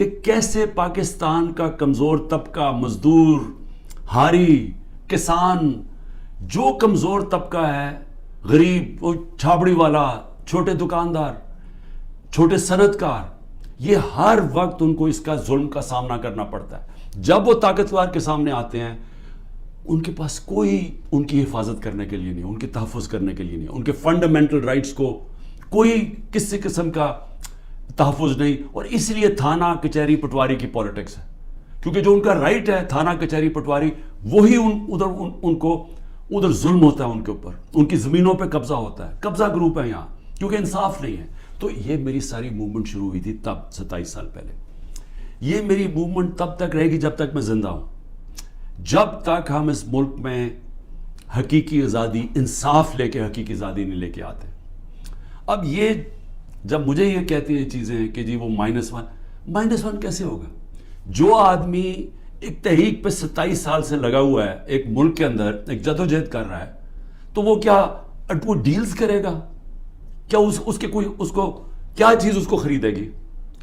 کہ کیسے پاکستان کا کمزور طبقہ، مزدور، ہاری، کسان، جو کمزور طبقہ ہے، غریب، وہ چھاپڑی والا، چھوٹے دکاندار، چھوٹے صنعت کار، یہ ہر وقت ان کو اس کا ظلم کا سامنا کرنا پڑتا ہے. جب وہ طاقتور کے سامنے آتے ہیں، ان کے پاس کوئی ان کی حفاظت کرنے کے لیے نہیں، ان کے تحفظ کرنے کے لیے نہیں، ان کے فنڈامنٹل رائٹس کو کوئی کسی قسم کا تحفظ نہیں. اور اس لیے تھانہ کچہری پٹواری کی پولیٹکس ہے، کیونکہ جو ان کا رائٹ ہے تھانہ کچہری پٹواری، وہی ان کو ادھر ظلم ہوتا ہے، ان کے اوپر ان کی زمینوں پہ قبضہ ہوتا ہے. قبضہ گروپ ہے یہاں، کیونکہ انصاف نہیں ہے. تو یہ میری ساری موومنٹ شروع ہوئی تھی تب 27 سال پہلے. یہ میری موومنٹ تب تک رہے گی جب تک میں زندہ ہوں، جب تک ہم اس ملک میں حقیقی آزادی، انصاف لے کے حقیقی آزادی نہیں لے کے آتے. اب یہ جب مجھے یہ کہتی ہیں چیزیں کہ جی وہ -1 کیسے ہوگا؟ جو آدمی ایک تحریک پہ 27 سال سے لگا ہوا ہے، ایک ملک کے اندر ایک جدوجہد کر رہا ہے، تو وہ کیا وہ ڈیلز کرے گا؟ کیا اس کو کیا چیز اس کو خریدے گی؟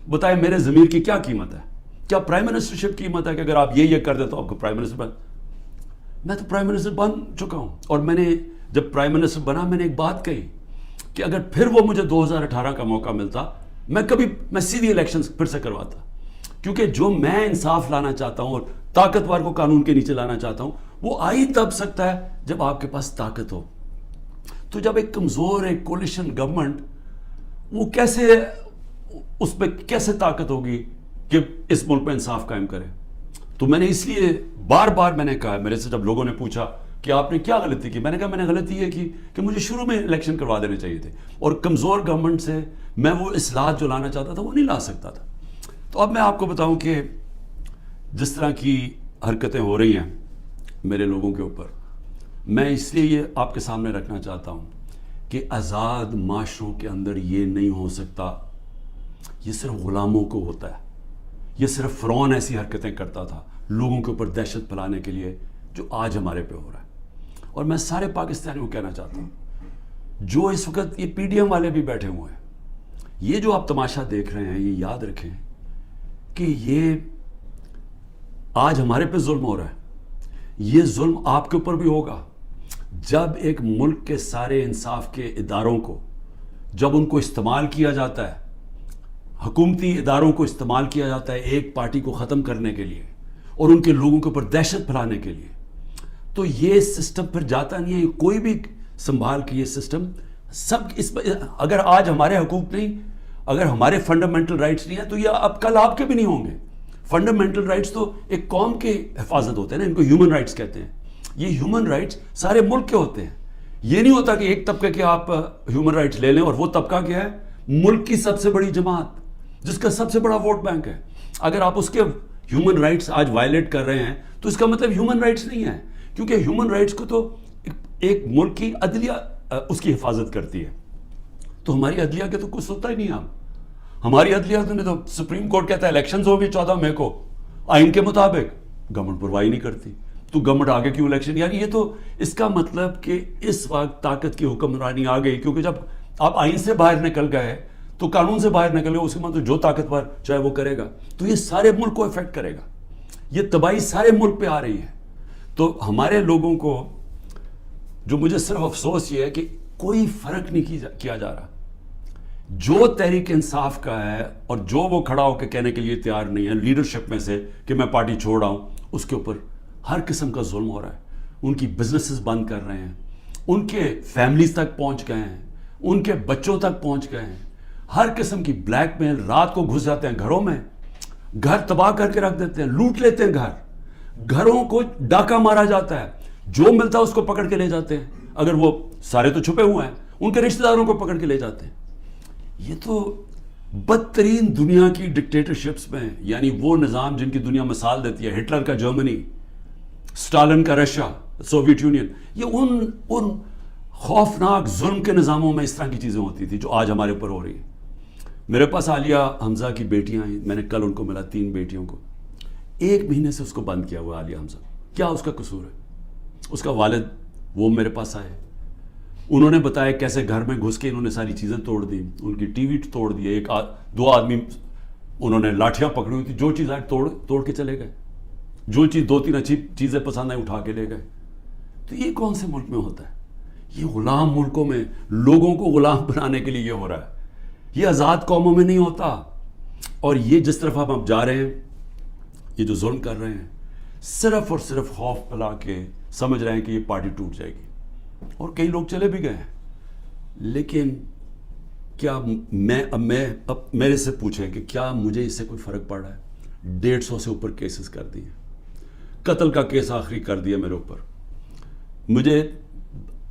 بتائے میرے ضمیر کی کیا قیمت ہے؟ کیا پرائم منسٹرشپ قیمت ہے کہ اگر آپ یہ کر دیں تو آپ کو پرائم منسٹر میں تو پرائم منسٹر بن چکا ہوں. اور میں نے جب پرائم منسٹر بنا، میں نے ایک بات کہی کہ اگر پھر وہ مجھے 2018 کا موقع ملتا، میں سیدھی الیکشن پھر سے کرواتا. کیونکہ جو میں انصاف لانا چاہتا ہوں اور طاقتور کو قانون کے نیچے لانا چاہتا ہوں، وہ آ ہی تب سکتا ہے جب آپ کے پاس طاقت ہو. تو جب ایک کمزور ایک کولیشن گورنمنٹ، وہ اس پہ کیسے طاقت ہوگی کہ اس ملک میں انصاف قائم کرے؟ تو میں نے اس لیے بار بار میں نے کہا، میرے سے جب لوگوں نے پوچھا کہ آپ نے کیا غلطی کی، میں نے کہا میں نے غلطی یہ کی کہ مجھے شروع میں الیکشن کروا دینے چاہیے تھے، اور کمزور گورنمنٹ سے میں وہ اصلاحات جو لانا چاہتا تھا وہ نہیں لا سکتا تھا. تو اب میں آپ کو بتاؤں کہ جس طرح کی حرکتیں ہو رہی ہیں میرے لوگوں کے اوپر، میں اس لیے یہ آپ کے سامنے رکھنا چاہتا ہوں کہ آزاد معاشروں کے اندر یہ نہیں ہو سکتا. یہ صرف غلاموں کو ہوتا ہے. یہ صرف فرعون ایسی حرکتیں کرتا تھا لوگوں کے اوپر دہشت پھیلانے کے لیے، جو آج ہمارے پہ ہو رہا ہے. اور میں سارے پاکستانیوں کو کہنا چاہتا ہوں، جو اس وقت یہ پی ڈی ایم والے بھی بیٹھے ہوئے ہیں، یہ جو آپ تماشا دیکھ رہے ہیں، یہ یاد رکھیں کہ یہ آج ہمارے پہ ظلم ہو رہا ہے. یہ ظلم آپ کے اوپر بھی ہوگا جب ایک ملک کے سارے انصاف کے اداروں کو، جب ان کو استعمال کیا جاتا ہے، حکومتی اداروں کو استعمال کیا جاتا ہے ایک پارٹی کو ختم کرنے کے لیے اور ان کے لوگوں کے اوپر دہشت پھیلانے کے لیے. تو یہ سسٹم پھر جاتا نہیں ہے. کوئی بھی سنبھال کے یہ سسٹم اگر آج ہمارے حقوق نہیں، اگر ہمارے فنڈامنٹل رائٹس نہیں ہیں، تو یہ اب کل آپ کے بھی نہیں ہوں گے. فنڈامنٹل رائٹس تو ایک قوم کے حفاظت ہوتے ہیں نا، ان کو ہیومن رائٹس کہتے ہیں. یہ ہیومن رائٹس سارے ملک کے ہوتے ہیں. یہ نہیں ہوتا کہ ایک طبقے کے آپ ہیومن رائٹس لے لیں، اور وہ طبقہ کیا ہے؟ ملک کی سب سے بڑی جماعت، جس کا سب سے بڑا ووٹ بینک ہے. اگر آپ اس کے ہیومن رائٹس آج وائلیٹ کر رہے ہیں تو اس کا مطلب ہیومن رائٹس نہیں ہے، کیونکہ ہیومن رائٹس کو تو ایک ملک کی عدلیہ اس کی حفاظت کرتی ہے. تو ہماری عدلیہ کے تو کچھ ہوتا ہی نہیں. ہماری عدلیہ نے تو سپریم کورٹ کہتا ہے الیکشنز ہوگی 14 مئی کو آئین کے مطابق، گورنمنٹ پرواہی نہیں کرتی. تو گورنمنٹ آگے کیوں الیکشن؟ یعنی یہ تو اس کا مطلب کہ اس وقت طاقت کی حکمرانی آ گئی، کیونکہ جب آپ آئین سے باہر نکل گئے تو قانون سے باہر نکل گئے، اس کے مطلب جو طاقتور چاہے وہ کرے گا. تو یہ سارے ملک کو افیکٹ کرے گا. یہ تباہی سارے ملک پہ آ رہی ہے. تو ہمارے لوگوں کو جو مجھے صرف افسوس یہ ہے کہ کوئی فرق نہیں کیا جا رہا. جو تحریک انصاف کا ہے اور جو وہ کھڑا ہو کے کہنے کے لیے تیار نہیں ہے لیڈرشپ میں سے کہ میں پارٹی چھوڑ رہا ہوں، اس کے اوپر ہر قسم کا ظلم ہو رہا ہے. ان کی بزنسز بند کر رہے ہیں، ان کے فیملیز تک پہنچ گئے ہیں، ان کے بچوں تک پہنچ گئے ہیں. ہر قسم کی بلیک میل، رات کو گھس جاتے ہیں گھروں میں، گھر تباہ کر کے رکھ دیتے ہیں، لوٹ لیتے ہیں گھروں کو ڈاکہ مارا جاتا ہے، جو ملتا ہے اس کو پکڑ کے لے جاتے ہیں. اگر وہ سارے تو چھپے ہوئے ہیں، ان کے رشتہ داروں کو پکڑ کے لے جاتے ہیں. یہ تو بدترین دنیا کی ڈکٹیٹرشپس میں، یعنی وہ نظام جن کی دنیا مثال دیتی ہے، ہٹلر کا جرمنی، اسٹالن کا رشیا، سوویت یونین، یہ ان خوفناک ظلم کے نظاموں میں اس طرح کی چیزیں ہوتی تھی جو آج ہمارے اوپر ہو رہی ہیں. میرے پاس عالیہ حمزہ کی بیٹیاں ہیں، میں نے کل ان کو ملا، 3 بیٹیوں کو. 1 مہینے سے اس کو بند کیا ہوا عالیہ حمزہ. کیا اس کا قصور ہے؟ اس کا والد وہ میرے پاس آئے، انہوں نے بتایا کیسے گھر میں گھس کے انہوں نے ساری چیزیں توڑ دی، ان کی ٹی وی توڑ دی، 2 آدمی انہوں نے لاٹھیاں پکڑی ہوئی تھی, جو چیز آئے توڑ کے چلے گئے, جو چیز 2-3 اچھی چیزیں پسند آئیں اٹھا کے لے گئے. تو یہ کون سے ملک میں ہوتا ہے؟ یہ غلام ملکوں میں لوگوں کو غلام بنانے کے لیے یہ ہو رہا ہے. یہ آزاد قوموں میں نہیں ہوتا. اور یہ جس طرف ہم اب جا رہے ہیں, یہ جو ظلم کر رہے ہیں, صرف اور صرف خوف پلا کے سمجھ رہے ہیں کہ یہ پارٹی ٹوٹ جائے گی. اور کئی لوگ چلے بھی گئے ہیں. لیکن کیا اب میرے سے پوچھیں کہ کیا مجھے اس سے کوئی فرق پڑ رہا ہے؟ 150 سے اوپر کیسز کر دیے, قتل کا کیس آخری کر دیا میرے اوپر. مجھے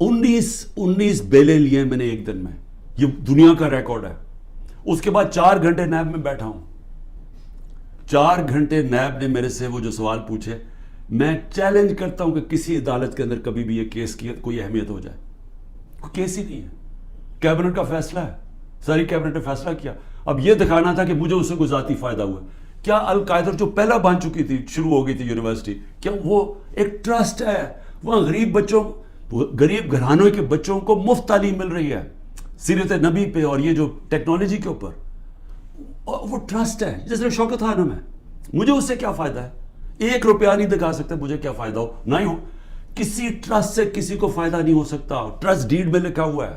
19 بیلیں لیے میں نے ایک دن میں, یہ دنیا کا ریکارڈ ہے. اس کے بعد 4 گھنٹے نیب میں بیٹھا ہوں. 4 گھنٹے نیب نے میرے سے وہ جو سوال پوچھے, میں چیلنج کرتا ہوں کہ کسی عدالت کے اندر کبھی بھی یہ کیس کی کوئی اہمیت ہو جائے. کوئی کیس ہی نہیں ہے, کیبنٹ کا فیصلہ ہے, ساری کیبنٹ نے فیصلہ کیا. اب یہ دکھانا تھا کہ مجھے اس سے کوئی ذاتی فائدہ ہوا. کیا القاعدہ جو پہلا بن چکی تھی, شروع ہو گئی تھی یونیورسٹی, کیا وہ ایک ٹرسٹ ہے؟ وہاں غریب گھرانوں کے بچوں کو مفت تعلیم مل رہی ہے سیرت نبی پہ اور یہ جو ٹیکنالوجی کے اوپر. وہ ٹرسٹ ہے جس میں شوکت خانم ہے. مجھے اس سے کیا فائدہ ہے؟ 1 روپیہ نہیں دکھا سکتے مجھے کیا فائدہ ہو, نہ ہی ہو. کسی ٹرسٹ سے کسی کو فائدہ نہیں ہو سکتا. ٹرسٹ ڈیڈ میں لکھا ہوا ہے.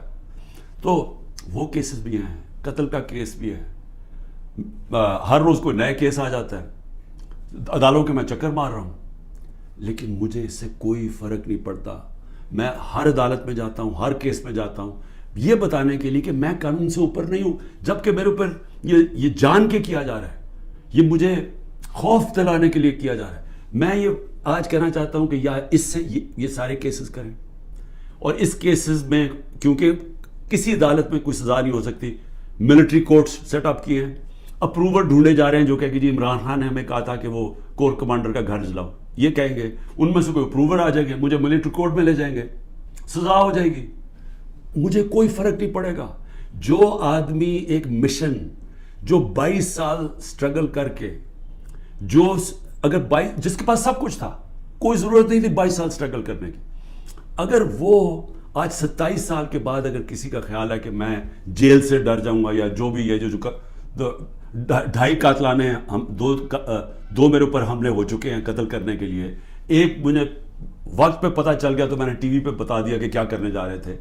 تو وہ کیسز بھی ہیں, قتل کا کیس بھی ہے. ہر روز کوئی نئے کیس آ جاتا ہے. عدالتوں کے میں چکر مار رہا ہوں, لیکن مجھے اس سے کوئی فرق نہیں پڑتا. میں ہر عدالت میں جاتا ہوں, ہر کیس میں جاتا ہوں, یہ بتانے کے لیے کہ میں قانون سے اوپر نہیں ہوں. جبکہ میرے اوپر یہ جان کے کیا جا رہا ہے, یہ مجھے خوف دلانے کے لیے کیا جا رہا ہے. میں یہ آج کہنا چاہتا ہوں کہ اس سے یہ سارے کیسز کریں. اور اس کیسز میں کیونکہ کسی عدالت میں کوئی سزا نہیں ہو سکتی, ملٹری کورٹس سیٹ اپ کیے ہیں. اپروور ڈھونڈے جا رہے ہیں جو کہ جی عمران خان نے ہمیں کہا تھا کہ وہ کور کمانڈر کا گھر جلاؤ. یہ کہیں گے, ان میں سے کوئی اپروور آ جائیں گے, مجھے ملٹری کورٹ میں لے جائیں گے, سزا ہو جائے گی. مجھے کوئی فرق نہیں پڑے گا. جو آدمی ایک مشن, جو 22 سال سٹرگل کر کے, جو اگر جس کے پاس سب کچھ تھا, کوئی ضرورت نہیں تھی 22 سال سٹرگل کرنے کی, اگر وہ آج 27 سال کے بعد اگر کسی کا خیال ہے کہ میں جیل سے ڈر جاؤں گا, یا جو بھی ہے, جو 2.5 قاتلانے ہم 2 میرے اوپر حملے ہو چکے ہیں قتل کرنے کے لیے, ایک مجھے وقت پہ پتہ چل گیا تو میں نے ٹی وی پہ بتا دیا کہ کیا کرنے جا رہے تھے.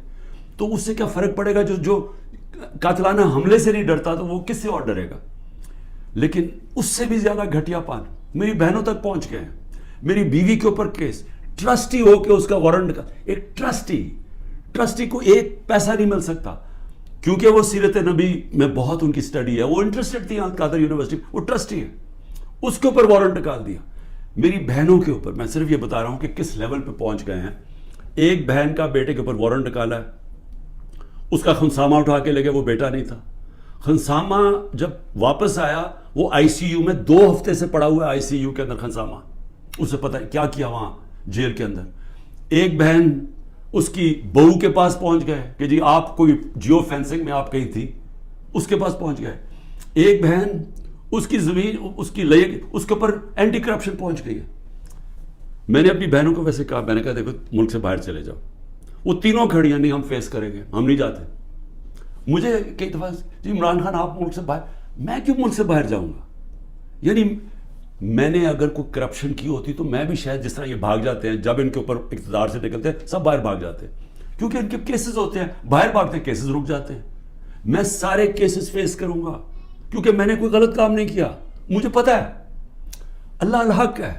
تو اس سے کیا فرق پڑے گا؟ جو قاتلانہ حملے سے نہیں ڈرتا تو وہ کس سے اور ڈرے گا؟ لیکن اس سے بھی زیادہ گھٹیا پان میری بہنوں تک پہنچ گئے ہیں. میری بیوی کے اوپر کیس, ٹرسٹی ہو کے اس کا وارنٹ کا, ایک ٹرسٹی کو 1 پیسہ نہیں مل سکتا, کیونکہ وہ سیرت نبی میں بہت ان کی سٹڈی ہے, وہ انٹرسٹڈ تھی القادر یونیورسٹی, وہ ٹرسٹی ہے, اس کے اوپر وارنٹ نکال دیا. میری بہنوں کے اوپر, میں صرف یہ بتا رہا ہوں کہ کس لیول پہ پہنچ گئے ہیں. ایک بہن کا بیٹے کے اوپر وارنٹ نکالا ہے, اس کا خنسامہ اٹھا کے لے گئے, وہ بیٹا نہیں تھا. خنسامہ جب واپس آیا وہ ICU میں 2 ہفتے سے پڑا ہوا ہے, ICU کے اندر خنسامہ, اسے پتہ ہے کیا کیا وہاں جیل کے اندر. ایک بہن اس کی بہو کے پاس پہنچ گئے کہ جی آپ کوئی جیو فینسنگ میں آپ کہیں تھی, اس کے پاس پہنچ گئے. ایک بہن اس کی زمین اس کی اس کے اوپر اینٹی کرپشن پہنچ گئی ہے. میں نے اپنی بہنوں کو ویسے کہا, میں نے کہا دیکھو ملک سے باہر چلے جاؤ. وہ تینوں کھڑی ہیں, نہیں ہم فیس کریں گے, ہم نہیں جاتے. مجھے کئی دفعہ جی عمران خان آپ ملک سے باہر, میں کیوں ملک سے باہر جاؤں گا؟ یعنی میں نے اگر کوئی کرپشن کی ہوتی تو میں بھی شاید جس طرح یہ بھاگ جاتے ہیں, جب ان کے اوپر اقتدار سے نکلتے ہیں سب باہر بھاگ جاتے ہیں, کیونکہ ان کے کیسز ہوتے ہیں, باہر بھاگتے ہیں کیسز رک جاتے ہیں. میں سارے کیسز فیس کروں گا کیونکہ میں نے کوئی غلط کام نہیں کیا. مجھے پتا ہے اللہ الحق ہے.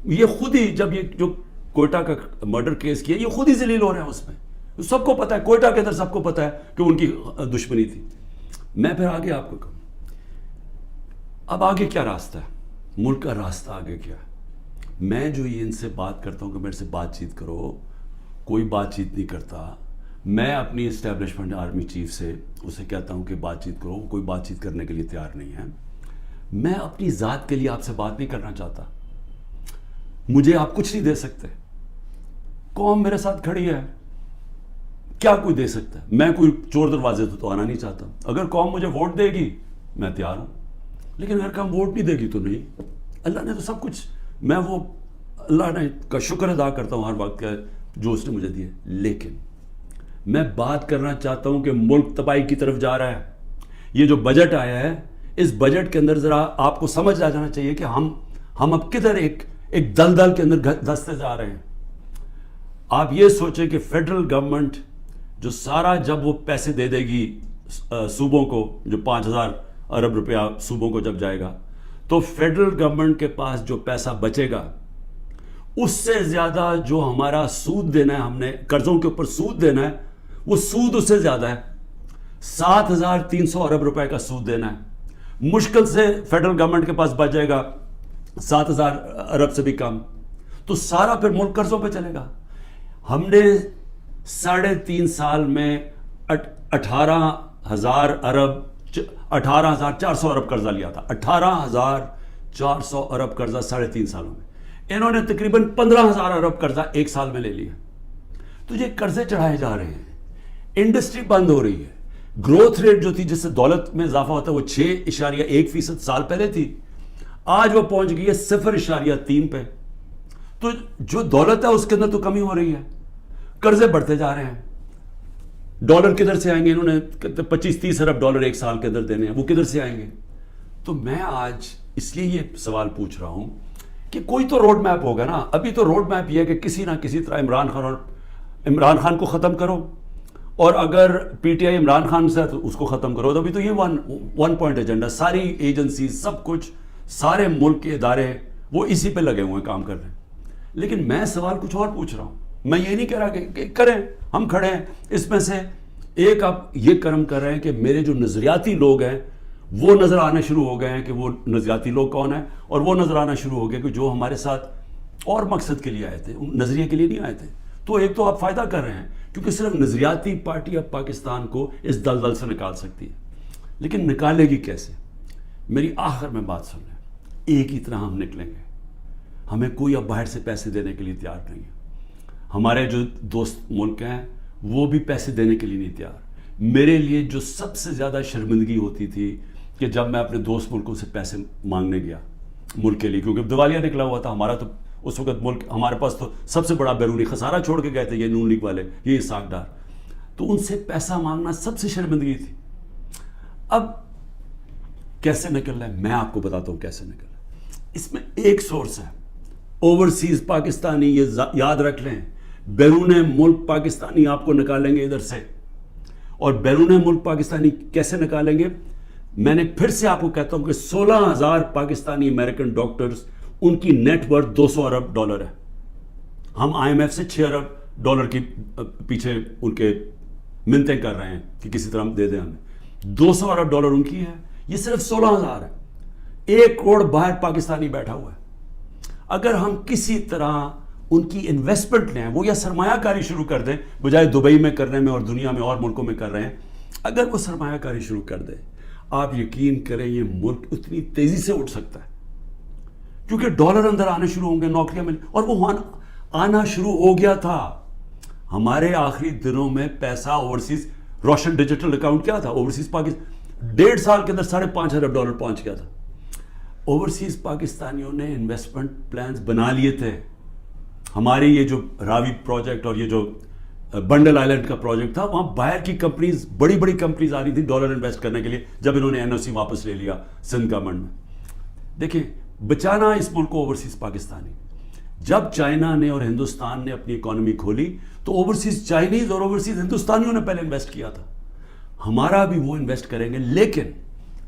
یہ خود ہی جب یہ جو کوئٹہ کا مرڈر کیس کیا, یہ خود ہی ذلیل ہو رہے ہیں اس میں. سب کو پتا ہے, کوئٹہ کے اندر سب کو پتا ہے کہ ان کی دشمنی تھی. میں پھر آگے آپ کو کہوں, اب آگے کیا راستہ ہے, ملک کا راستہ آگے کیا ہے؟ میں جو یہ ان سے بات کرتا ہوں کہ میرے سے بات چیت کرو, کوئی بات چیت نہیں کرتا. میں اپنی اسٹیبلشمنٹ آرمی چیف سے اسے کہتا ہوں کہ بات چیت کرو, کوئی بات چیت کرنے کے لیے تیار نہیں ہے. میں اپنی ذات کے لیے آپ سے بات نہیں کرنا چاہتا. مجھے آپ کچھ نہیں دے سکتے. قوم میرے ساتھ کھڑی ہے, کیا کوئی دے سکتا ہے؟ میں کوئی چور دروازے تو آنا نہیں چاہتا. اگر قوم مجھے ووٹ دے گی میں تیار ہوں, لیکن اگر قوم ووٹ نہیں دے گی تو نہیں. اللہ نے تو سب کچھ, میں وہ اللہ نے کا شکر ادا کرتا ہوں ہر وقت کا جو اس نے مجھے دیا. لیکن میں بات کرنا چاہتا ہوں کہ ملک تباہی کی طرف جا رہا ہے. یہ جو بجٹ آیا ہے اس بجٹ کے اندر ذرا آپ کو سمجھ آ جانا چاہیے کہ ہم اب کدھر ایک دلدل کے اندر دھستے جا رہے ہیں. آپ یہ سوچیں کہ فیڈرل گورنمنٹ جو سارا جب وہ پیسے دے دے گی صوبوں کو, جو 5,000 ارب روپیہ صوبوں کو جب جائے گا, تو فیڈرل گورنمنٹ کے پاس جو پیسہ بچے گا اس سے زیادہ جو ہمارا سود دینا ہے, ہم نے قرضوں کے اوپر سود دینا ہے, وہ سود اس سے زیادہ ہے. 7,300 ارب روپے کا سود دینا ہے. مشکل سے فیڈرل گورنمنٹ کے پاس بچ جائے گا 7,000 ارب سے بھی کم, تو سارا پھر ملک قرضوں پہ چلے گا. ہم نے 3.5 سال میں 18,000 ارب 18,400 ارب قرضہ لیا تھا. 18,400 ارب قرضہ 3.5 سالوں میں. انہوں نے تقریباً 15,000 ارب قرضہ ایک سال میں لے لیا. تو یہ قرضے چڑھائے جا رہے ہیں, انڈسٹری بند ہو رہی ہے. گروتھ ریٹ جو تھی جس سے دولت میں اضافہ ہوتا ہے وہ 6.1% سال پہلے تھی, آج وہ پہنچ گئی ہے 0.3 پہ. تو جو دولت ہے اس کے اندر تو کمی ہو رہی ہے, قرضے بڑھتے جا رہے ہیں. ڈالر کدھر سے آئیں گے؟ انہوں نے 25-30 ارب ڈالر ایک سال کے اندر دینے ہیں, وہ کدھر سے آئیں گے؟ تو میں آج اس لیے یہ سوال پوچھ رہا ہوں کہ کوئی تو روڈ میپ ہوگا نا. ابھی تو روڈ میپ یہ ہے کہ کسی نہ کسی طرح عمران خان کو ختم کرو, اور اگر P T I Imran Khan سے تو اس کو ختم کرو. تو ابھی تو یہ ون پوائنٹ ایجنڈا, ساری ایجنسی, سب کچھ, سارے ملک کے ادارے وہ اسی پہ لگے ہوئے ہیں, کام کر رہے ہیں. لیکن میں سوال کچھ اور پوچھ رہا ہوں. میں یہ نہیں کہہ رہا کہ کریں, ہم کھڑے ہیں. اس میں سے ایک آپ یہ کرم کر رہے ہیں کہ میرے جو نظریاتی لوگ ہیں وہ نظر آنے شروع ہو گئے ہیں کہ وہ نظریاتی لوگ کون ہیں, اور وہ نظر آنا شروع ہو گئے کہ جو ہمارے ساتھ اور مقصد کے لیے آئے تھے, نظریے کے لیے نہیں آئے تھے. تو ایک تو آپ فائدہ کر رہے ہیں کیونکہ صرف نظریاتی پارٹی اب پاکستان کو اس دلدل سے نکال سکتی ہے. لیکن نکالے گی کیسے؟ میری آخر میں بات سن لیں, ایک ہی طرح ہم نکلیں گے. ہمیں کوئی اب باہر سے پیسے دینے کے لیے تیار نہیں ہے. ہمارے جو دوست ملک ہیں وہ بھی پیسے دینے کے لیے نہیں تیار. میرے لیے جو سب سے زیادہ شرمندگی ہوتی تھی کہ جب میں اپنے دوست ملکوں سے پیسے مانگنے گیا ملک کے لیے, کیونکہ دیوالیہ نکلا ہوا تھا ہمارا, تو اس وقت ملک ہمارے پاس تو سب سے بڑا بیرونی خسارہ چھوڑ کے گئے تھے یہ نون لیگ والے, یہ اسحاق ڈار. تو ان سے پیسہ مانگنا سب سے شرمندگی تھی. اب کیسے نکلنا ہے میں آپ کو بتاتا ہوں کیسے نکلنا ہے. اس میں ایک سورس ہے اوورسیز پاکستانی, یہ یاد رکھ لیں. بیرون ملک پاکستانی آپ کو نکالیں گے ادھر سے, اور بیرون ملک پاکستانی کیسے نکالیں گے؟ میں نے پھر سے آپ کو کہتا ہوں کہ 16,000 پاکستانی امریکن ڈاکٹرز, ان کی نیٹ ورتھ 200 ارب ڈالر ہے. ہم آئی ایم ایف سے 6 ارب ڈالر کی پیچھے ان کے منتیں کر رہے ہیں کہ کسی طرح دے دیں ہمیں. 200 ارب ڈالر ان کی ہے, یہ صرف 16,000 ہے. 1 کروڑ باہر پاکستانی بیٹھا ہوا ہے. اگر ہم کسی طرح ان کی انویسٹمنٹ لیں, وہ یا سرمایہ کاری شروع کر دیں, بجائے دبئی میں کرنے میں اور دنیا میں اور ملکوں میں کر رہے ہیں, اگر وہ سرمایہ کاری شروع کر دیں, آپ یقین کریں یہ ملک اتنی تیزی سے اٹھ سکتا ہے, کیونکہ ڈالر اندر آنے شروع ہوں گے, نوکریاں مل, اور وہ آنا شروع ہو گیا تھا. ہمارے آخری دنوں میں پیسہ اوورسیز, روشن ڈیجیٹل اکاؤنٹ کیا تھا اوورسیز پاکستان, 1.5 سال کے اندر 5.5 ارب ڈالر پہنچ گیا تھا. اوورسیز پاکستانیوں نے انویسٹمنٹ پلانز بنا لیے تھے. ہمارے یہ جو راوی پروجیکٹ اور یہ جو بنڈل آئلینڈ کا پروجیکٹ تھا, وہاں باہر کی کمپنیز, بڑی بڑی کمپنیز آ رہی تھی ڈالر انویسٹ کرنے کے لیے, جب انہوں نے این او سی واپس لے لیا سندھ گورنمنٹ میں. دیکھیں, بچانا اس ملک کو اوورسیز پاکستانی. جب چائنا نے اور ہندوستان نے اپنی اکانومی کھولی تو اوورسیز چائنیز اور اوورسیز ہندوستانیوں نے پہلے انویسٹ کیا تھا. ہمارا بھی وہ انویسٹ کریں گے, لیکن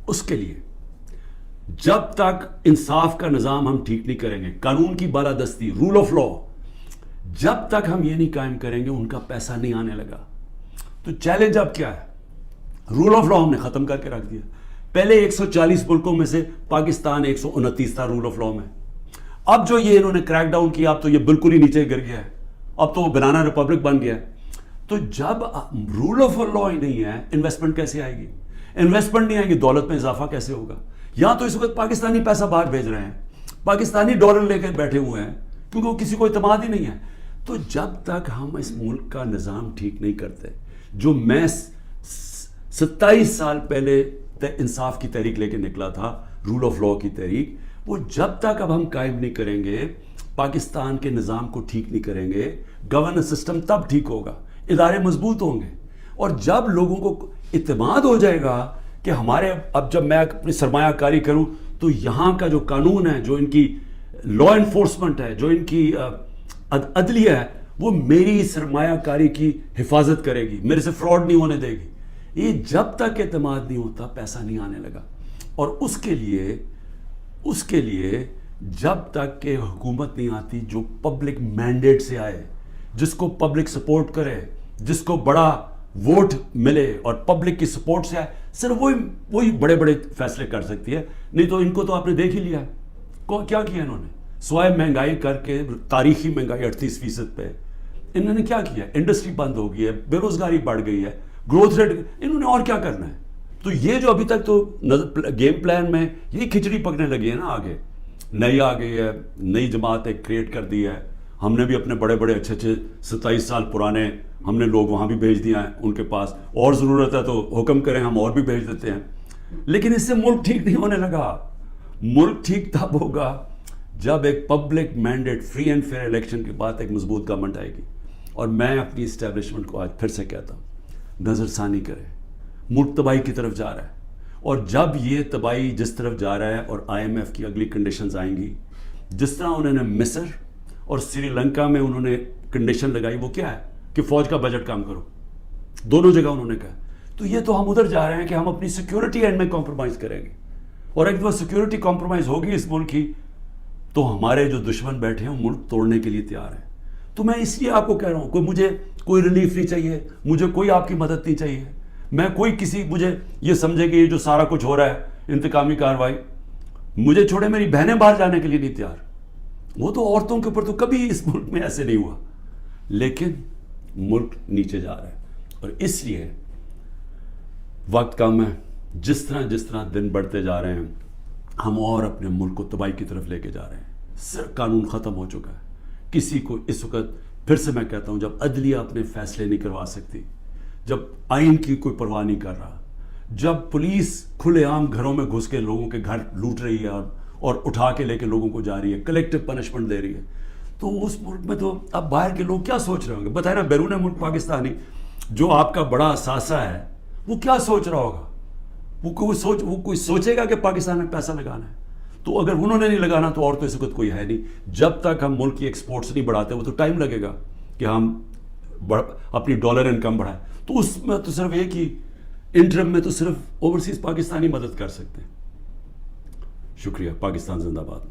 اس کے لیے جب تک انصاف کا نظام ہم ٹھیک نہیں کریں گے, قانون کی بالادستی, رول آف لا, جب تک ہم یہ نہیں قائم کریں گے, ان کا پیسہ نہیں آنے لگا. تو چیلنج اب کیا ہے؟ رول آف لا ہم نے ختم کر کے رکھ دیا. پہلے 140 ملکوں میں سے پاکستان 129 تھا رول آف لا میں. اب جو یہ انہوں نے کریک ڈاؤن کیا, اب تو یہ بالکل ہی نیچے گر گیا ہے, اب تو وہ بنانا ریپبلک بن گیا ہے. تو جب رول آف لا ہی نہیں ہے, انویسٹمنٹ کیسے آئے گی؟ انویسٹمنٹ نہیں آئے گی, دولت میں اضافہ کیسے ہوگا؟ یہاں تو اس وقت پاکستانی پیسہ باہر بھیج رہے ہیں, پاکستانی ڈالر لے کے بیٹھے ہوئے ہیں, کیونکہ وہ کسی کو اعتماد ہی نہیں ہے. تو جب تک ہم اس ملک کا نظام ٹھیک نہیں کرتے, جو میں 27 سال پہلے انصاف کی تحریک لے کے نکلا تھا, رول آف لا کی تحریک, وہ جب تک اب ہم قائم نہیں کریں گے, پاکستان کے نظام کو ٹھیک نہیں کریں گے, گورننس سسٹم تب ٹھیک ہوگا, ادارے مضبوط ہوں گے. اور جب لوگوں کو اعتماد ہو جائے گا کہ ہمارے اب جب میں اپنی سرمایہ کاری کروں تو یہاں کا جو قانون ہے, جو ان کی لا انفورسمنٹ ہے, جو ان کی عدلیہ ہے, وہ میری سرمایہ کاری کی حفاظت کرے گی, میرے سے فراڈ نہیں ہونے دے گی. یہ جب تک اعتماد نہیں ہوتا پیسہ نہیں آنے لگا. اور اس کے لیے جب تک کہ حکومت نہیں آتی جو پبلک مینڈیٹ سے آئے, جس کو پبلک سپورٹ کرے, جس کو بڑا ووٹ ملے اور پبلک کی سپورٹ سے آئے, صرف وہی بڑے بڑے فیصلے کر سکتی ہے. نہیں تو ان کو تو آپ نے دیکھ ہی لیا کیا کیا انہوں نے, سوائے مہنگائی کر کے, تاریخی مہنگائی 38% پہ, انہوں نے کیا کیا؟ انڈسٹری بند ہو گئی ہے, بے روزگاری بڑھ گئی ہے, گروتھ ریٹ, انہوں نے اور کیا کرنا ہے؟ تو یہ جو ابھی تک تو گیم پلان میں یہ کھچڑی پکنے لگی ہے نا, آگے نئی آ گئی ہے, نئی جماعت ایک کریٹ کر دی ہے. ہم نے بھی اپنے بڑے بڑے اچھے 27 سال پرانے ہم نے لوگ وہاں بھی بھیج دیا ہے ان کے پاس, اور ضرورت ہے تو حکم کریں ہم اور بھی بھیج دیتے ہیں. لیکن اس سے ملک ٹھیک نہیں ہونے لگا. ملک ٹھیک تب ہوگا جب ایک public mandate free and fair election کے بعد ایک مضبوط گورنمنٹ آئے گی. اور میں اپنی اسٹیبلشمنٹ کو آج پھر سے کہتا ہوں, نظر ثانی کرے, ملک تباہی کی طرف جا رہا ہے. اور جب یہ تباہی جس طرف جا رہا ہے اور IMF کی اگلی کنڈیشنز آئیں گی, جس طرح انہوں نے مصر اور سری لنکا میں انہوں نے کنڈیشن لگائی, وہ کیا ہے کہ فوج کا بجٹ کام کرو, دونوں جگہ انہوں نے کہا. تو یہ تو ہم ادھر جا رہے ہیں کہ ہم اپنی سیکیورٹی اینڈ میں کمپرومائز کریں گے. اور اگر وہ سیکیورٹی کمپرومائز ہوگی اس ملک کی تو ہمارے جو دشمن بیٹھے ہیں ملک توڑنے کے لیے تیار ہیں. تو میں اس لیے آپ کو کہہ رہا ہوں, مجھے کوئی ریلیف نہیں چاہیے, مجھے کوئی آپ کی مدد نہیں چاہیے, میں کوئی مجھے یہ سمجھے کہ یہ جو سارا کچھ ہو رہا ہے انتقامی کارروائی, مجھے چھوڑے میری بہنیں باہر جانے کے لیے نہیں تیار. وہ تو عورتوں کے اوپر تو کبھی اس ملک میں ایسے نہیں ہوا, لیکن ملک نیچے جا رہا ہے. اور اس لیے وقت کم ہے. جس طرح دن بڑھتے جا رہے ہیں ہم اور اپنے ملک کو تباہی کی طرف لے کے جا رہے ہیں. صرف قانون ختم ہو چکا ہے. کسی کو اس وقت پھر سے میں کہتا ہوں, جب عدلیہ اپنے فیصلے نہیں کروا سکتی, جب آئین کی کوئی پرواہ نہیں کر رہا, جب پولیس کھلے عام گھروں میں گھس کے لوگوں کے گھر لوٹ رہی ہے اور اٹھا کے لے کے لوگوں کو جا رہی ہے, کلیکٹیو پنشمنٹ دے رہی ہے, تو اس ملک میں تو اب باہر کے لوگ کیا سوچ رہے ہوں گے؟ بتائیں نا, بیرون ملک پاکستانی جو آپ کا بڑا اثاثہ ہے وہ کیا سوچ رہا ہوگا؟ وہ کوئی سوچے گا کہ پاکستان میں پیسہ لگانا ہے؟ تو اگر انہوں نے نہیں لگانا تو اور تو اس وقت کوئی ہے نہیں. جب تک ہم ملک کی ایکسپورٹس نہیں بڑھاتے, وہ تو ٹائم لگے گا کہ ہم اپنی ڈالر انکم بڑھائیں. تو اس میں تو صرف ایک ہی انٹرم میں تو صرف اوورسیز پاکستانی مدد کر سکتے ہیں. شکریہ. پاکستان زندہ باد.